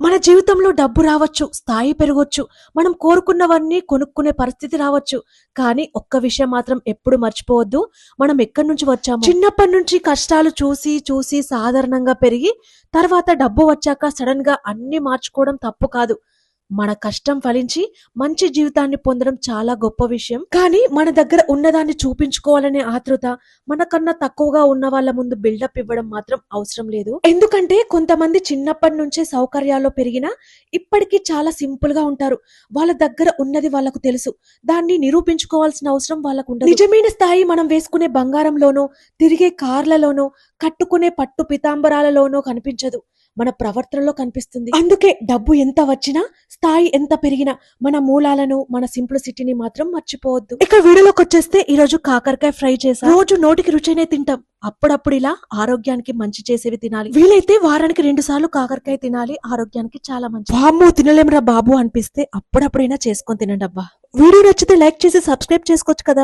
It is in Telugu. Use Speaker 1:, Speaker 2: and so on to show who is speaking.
Speaker 1: మన జీవితంలో డబ్బు రావచ్చు, స్థాయి పెరగొచ్చు, మనం కోరుకున్నవన్నీ కొనుక్కునే పరిస్థితి రావచ్చు. కానీ ఒక్క విషయం మాత్రం ఎప్పుడు మర్చిపోవద్దు. మనం ఎక్కడి నుంచి వచ్చామో. చిన్నప్పటి నుంచి కష్టాలు చూసి చూసి సాధారణంగా పెరిగి తర్వాత డబ్బు వచ్చాక సడన్ గా అన్ని మార్చుకోవడం తప్పు కాదు. మన కష్టం ఫలించి మంచి జీవితాన్ని పొందడం చాలా గొప్ప విషయం. కానీ మన దగ్గర ఉన్నదాన్ని చూపించుకోవాలనే ఆతృత, మనకన్నా తక్కువగా ఉన్న వాళ్ళ ముందు బిల్డప్ ఇవ్వడం మాత్రం అవసరం లేదు. ఎందుకంటే కొంతమంది చిన్నప్పటి నుంచే సౌకర్యాల్లో పెరిగినా ఇప్పటికీ చాలా సింపుల్ గా ఉంటారు. వాళ్ళ దగ్గర ఉన్నది వాళ్ళకు తెలుసు. దాన్ని నిరూపించుకోవాల్సిన అవసరం వాళ్ళకు ఉండదు. నిజమైన స్థాయి మనం వేసుకునే బంగారంలోనో, తిరిగే కార్లలోనో, కట్టుకునే పట్టు పితాంబరాలలోనో కనిపించదు, మన ప్రవర్తనలో కనిపిస్తుంది. అందుకే డబ్బు ఎంత వచ్చినా, స్థాయి ఎంత పెరిగినా మన మూలాలను, మన సింప్లిసిటీని మాత్రం మర్చిపోవద్దు. ఇక వీడియోలోకి వచ్చేస్తే ఈ రోజు కాకరకాయ ఫ్రై చేసా. రోజు నోటికి రుచినే తింటాం, అప్పుడప్పుడు ఇలా ఆరోగ్యానికి మంచి చేసేవి తినాలి. వీలైతే వారానికి 2 సార్లు కాకరకాయ తినాలి, ఆరోగ్యానికి చాలా మంచి. వామ్మో తినలేమురా బాబు అనిపిస్తే అప్పుడప్పుడైనా చేసుకొని తినండి అబ్బా. వీడియో నచ్చితే లైక్ చేసి సబ్స్క్రైబ్ చేసుకోవచ్చు కదా.